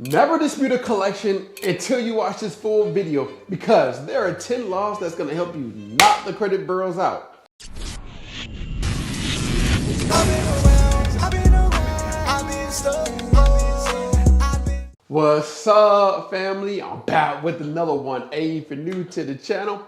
Never dispute a collection until you watch this full video because there are 10 laws that's going to help you knock the credit bureaus out. What's up, family? I'm back with another one. Hey, if you're new to the channel,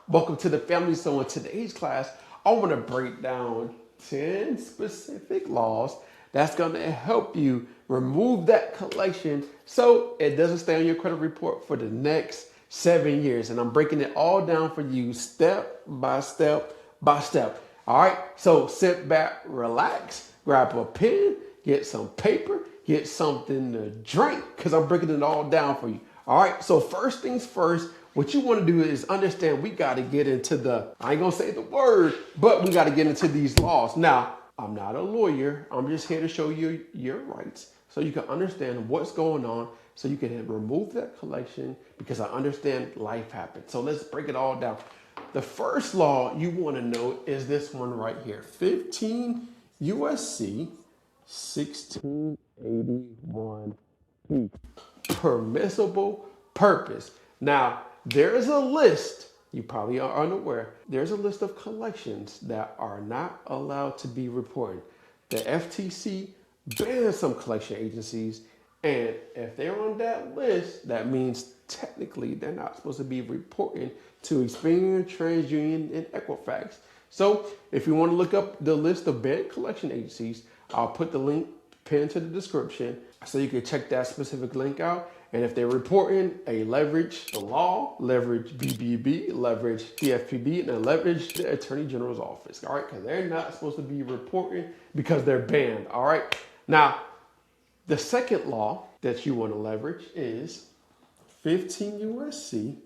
welcome to the family. So in today's class, I want to break down 10 specific laws that's going to help you remove that collection so it doesn't stay on your credit report for the next 7 years. And I'm breaking it all down for you step by step by step. All right, so sit back, relax, grab a pen, get some paper, get something to drink, because I'm breaking it all down for you. All right, so first things first, what you want to do is understand we got to get into I ain't going to say the word, but we got to get into these laws. Now, I'm not a lawyer. I'm just here to show you your rights so you can understand what's going on so you can remove that collection because I understand life happens. So let's break it all down. The first law you want to know is this one right here, 15 USC 1681B, permissible purpose. Now, there's a list, you probably are unaware, there's a list of collections that are not allowed to be reported. The FTC bans some collection agencies, and if they're on that list, that means technically they're not supposed to be reporting to Experian, TransUnion, and Equifax. So if you want to look up the list of banned collection agencies, I'll put the link pinned to the description so you can check that specific link out. And if they're reporting a leverage the law, leverage BBB, leverage CFPB, and then leverage the Attorney General's office, all right? Because they're not supposed to be reporting because they're banned, all right? Now, the second law that you want to leverage is 15 USC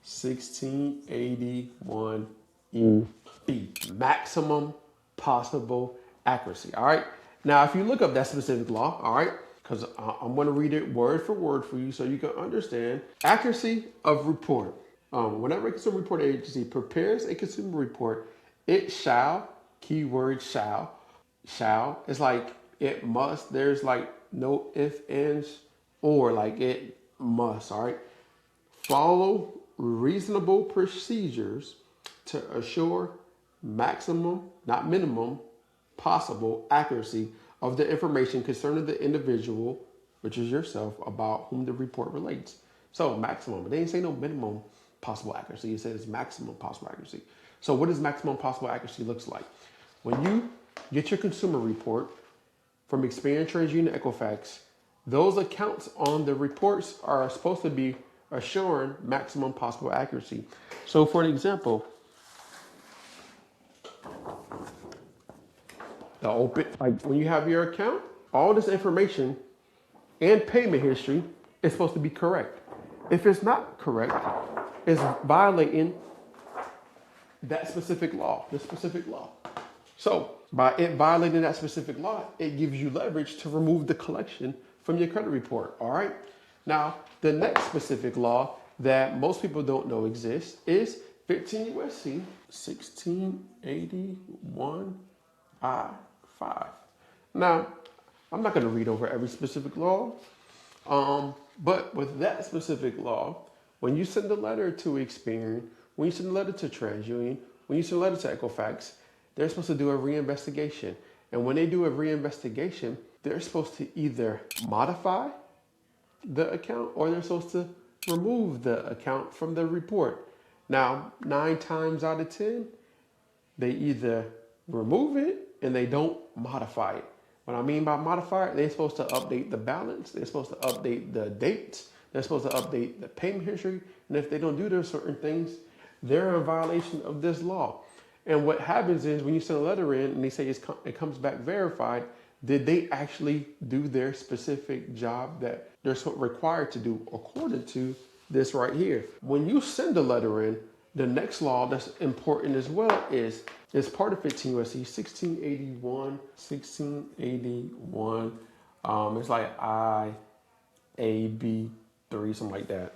1681E, maximum possible accuracy, all right? Now, if you look up that specific law, all right, because I'm going to read it word for word for you so you can understand. Accuracy of report. Whenever a consumer report agency prepares a consumer report, it shall, keyword shall is like it must. There's like no if, ands, or like it must, all right? Follow reasonable procedures to assure maximum, not minimum, possible accuracy of the information concerning the individual, which is yourself, about whom the report relates. So maximum, they didn't say no minimum possible accuracy. It says maximum possible accuracy. So what does maximum possible accuracy looks like? When you get your consumer report from Experian, TransUnion, Equifax, those accounts on the reports are supposed to be assuring maximum possible accuracy. So for an example, the open, like when you have your account, all this information and payment history is supposed to be correct. If it's not correct, it's violating that specific law, this specific law. So by it violating that specific law, it gives you leverage to remove the collection from your credit report, all right? Now, the next specific law that most people don't know exists is 15 USC 1681I5. Now, I'm not going to read over every specific law, but with that specific law, when you send a letter to Experian, when you send a letter to TransUnion, when you send a letter to Equifax, they're supposed to do a reinvestigation. And when they do a reinvestigation, they're supposed to either modify the account or they're supposed to remove the account from the report. Now, 9 times out of 10, they either remove it and they don't modify it. What I mean by modify it, they're supposed to update the balance, they're supposed to update the dates, they're supposed to update the payment history, and if they don't do those certain things, they're in violation of this law. And what happens is when you send a letter in and they say it comes back verified, did they actually do their specific job that they're required to do according to this right here? When you send a letter in, the next law that's important as well is part of 15 USC 1681, 1681. It's like IAB3, something like that.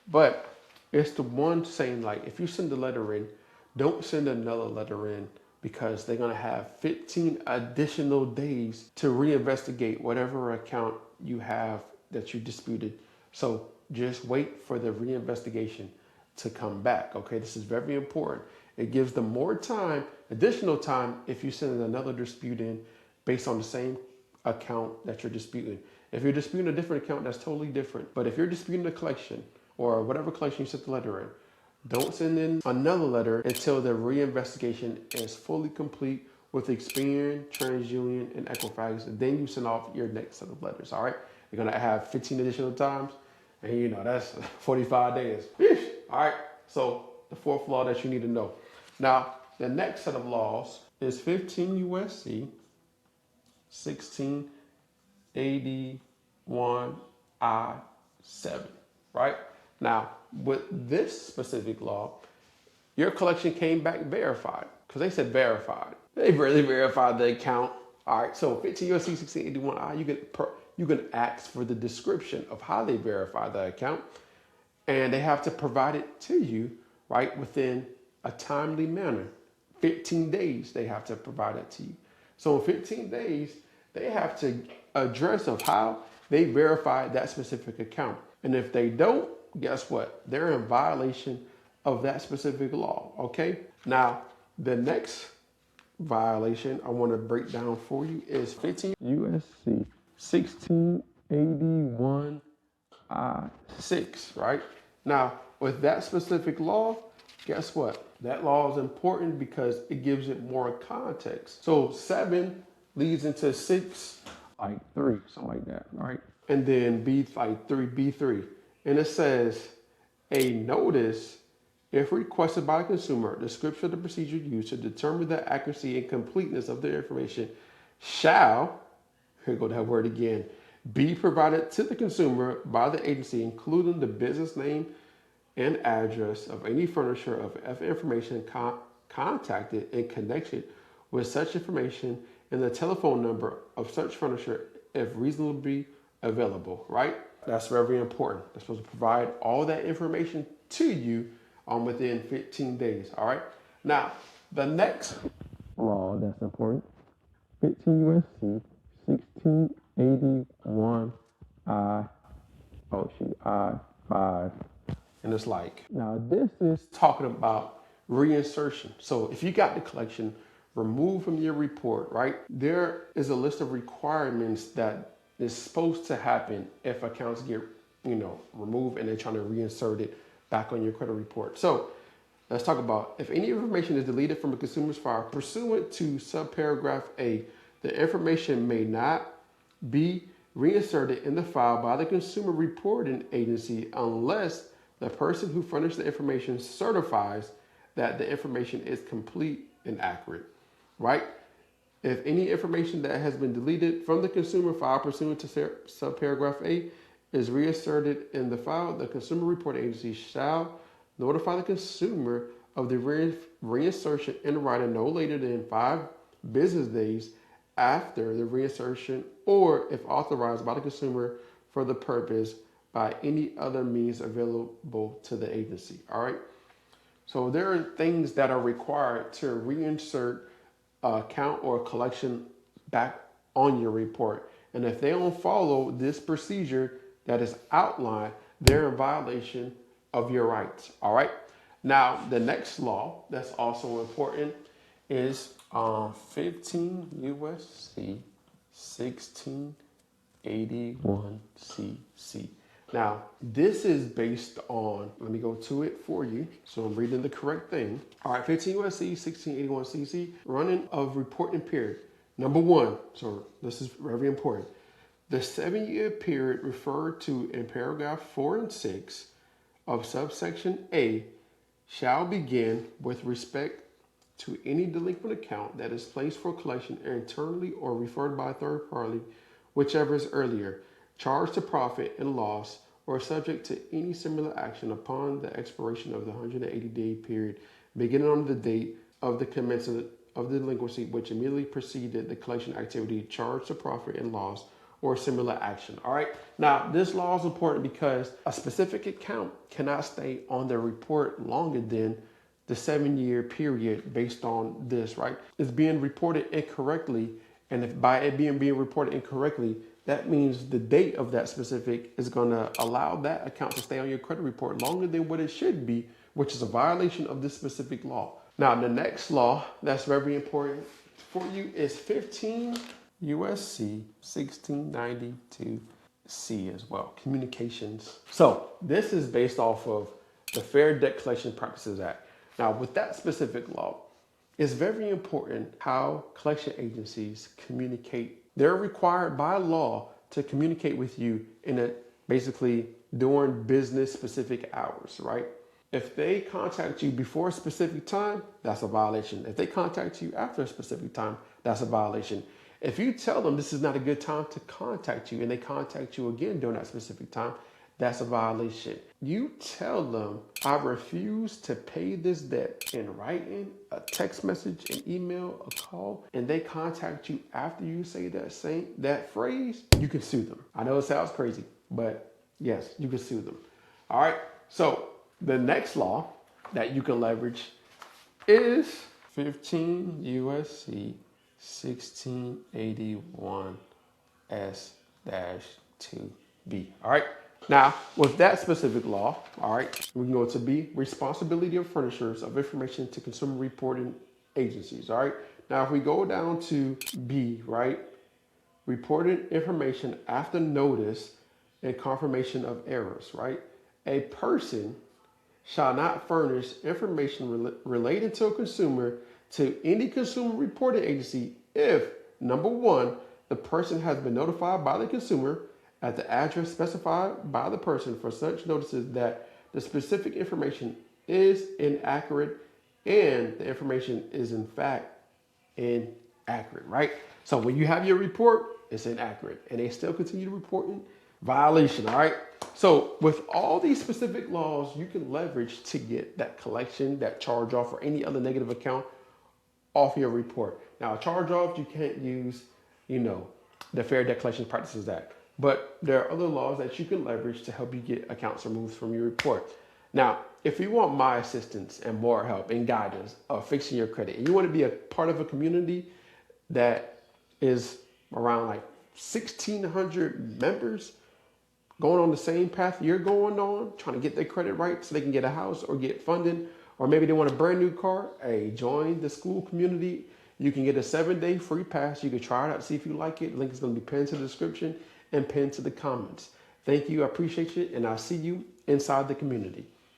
But it's the one saying like, if you send a letter in, don't send another letter in because they're going to have 15 additional days to reinvestigate whatever account you have that you disputed. So just wait for the reinvestigation to come back. Okay, this is very important. It gives them more time, additional time, if you send another dispute in based on the same account that you're disputing. If you're disputing a different account, that's totally different. But if you're disputing a collection or whatever collection you sent the letter in, don't send in another letter until the reinvestigation is fully complete with Experian, TransUnion, and Equifax. And then you send off your next set of letters. All right, you're gonna have 15 additional times, and you know that's 45 days. All right. So the fourth law that you need to know. Now, the next set of laws is 15 USC 1681 I-7, right? Now, with this specific law, your collection came back verified because they said verified. They really verified the account. All right, so 15 USC 1681 I, you can ask for the description of how they verified the account, and they have to provide it to you, right, within a timely manner. 15 days, they have to provide it to you. So in 15 days, they have to address of how they verified that specific account. And if they don't, guess what? They're in violation of that specific law, okay? Now, the next violation I want to break down for you is 15 USC 1681 I-6, right? Now, with that specific law, guess what? That law is important because it gives it more context. So 7 leads into 6, like 3, something like that, right? And then B, like 3B3. And it says, a notice, if requested by a consumer, description of the procedure used to determine the accuracy and completeness of the information shall, here go that word again, be provided to the consumer by the agency, including the business name and address of any furnisher of information contacted in connection with such information and the telephone number of such furnisher if reasonably available, right? That's very important. They're supposed to provide all that information to you within 15 days, all right? Now, the next law that's important, 15 USC 1681 I-5. And it's like, now this is talking about reinsertion. So if you got the collection removed from your report, right, there is a list of requirements that is supposed to happen if accounts get, removed and they're trying to reinsert it back on your credit report. So let's talk about if any information is deleted from a consumer's file pursuant to subparagraph A, the information may not be reinserted in the file by the consumer reporting agency unless the person who furnished the information certifies that the information is complete and accurate, right? If any information that has been deleted from the consumer file pursuant to subparagraph A is reinserted in the file, the consumer reporting agency shall notify the consumer of the reinsertion in writing no later than 5 business days after the reinsertion, or if authorized by the consumer for the purpose by any other means available to the agency. All right. So there are things that are required to reinsert account or collection back on your report. And if they don't follow this procedure that is outlined, they're in violation of your rights. All right. Now, the next law that's also important is 15 USC 1681 CC. Now, this is based on, let me go to it for you, so I'm reading the correct thing. All right, 15 USC 1681 CC, running of reporting period. Number 1, so this is very important. The 7-year period referred to in paragraph 4 and 6 of subsection A shall begin with respect to any delinquent account that is placed for collection internally or referred by a third party, whichever is earlier, charged to profit and loss, or subject to any similar action upon the expiration of the 180-day period, beginning on the date of the commencement of the delinquency, which immediately preceded the collection activity, charged to profit and loss, or similar action. All right. Now, this law is important because a specific account cannot stay on the report longer than the 7-year period based on this, right? It's being reported incorrectly. And if by it being reported incorrectly, that means the date of that specific is going to allow that account to stay on your credit report longer than what it should be, which is a violation of this specific law. Now, the next law that's very important for you is 15 USC 1692C as well, communications. So this is based off of the Fair Debt Collection Practices Act. Now, with that specific law, it's very important how collection agencies communicate. They're required by law to communicate with you basically during business specific hours, right? If they contact you before a specific time, that's a violation. If they contact you after a specific time, that's a violation. If you tell them this is not a good time to contact you and they contact you again during that specific time, that's a violation. You tell them, I refuse to pay this debt in writing, a text message, an email, a call, and they contact you after you say that phrase, you can sue them. I know it sounds crazy, but yes, you can sue them. All right, so the next law that you can leverage is 15 USC 1681 S-2B. All right. Now, with that specific law, all right, we can go to B, responsibility of furnishers of information to consumer reporting agencies. All right. Now, if we go down to B, right, reported information after notice and confirmation of errors, right? A person shall not furnish information related to a consumer to any consumer reporting agency if, number one, the person has been notified by the consumer at the address specified by the person for such notices that the specific information is inaccurate and the information is in fact inaccurate, right? So when you have your report, it's inaccurate and they still continue to report in violation, all right? So with all these specific laws, you can leverage to get that collection, that charge off, or any other negative account off your report. Now, a charge off, you can't use, the Fair Debt Collection Practices Act. But there are other laws that you can leverage to help you get accounts removed from your report. Now, if you want my assistance and more help and guidance of fixing your credit, and you want to be a part of a community that is around like 1,600 members going on the same path you're going on, trying to get their credit right so they can get a house or get funding, or maybe they want a brand new car, hey, join the school community. You can get a 7-day free pass. You can try it out, see if you like it. Link is going to be pinned to the description and pinned to the comments. Thank you. I appreciate you. And I'll see you inside the community.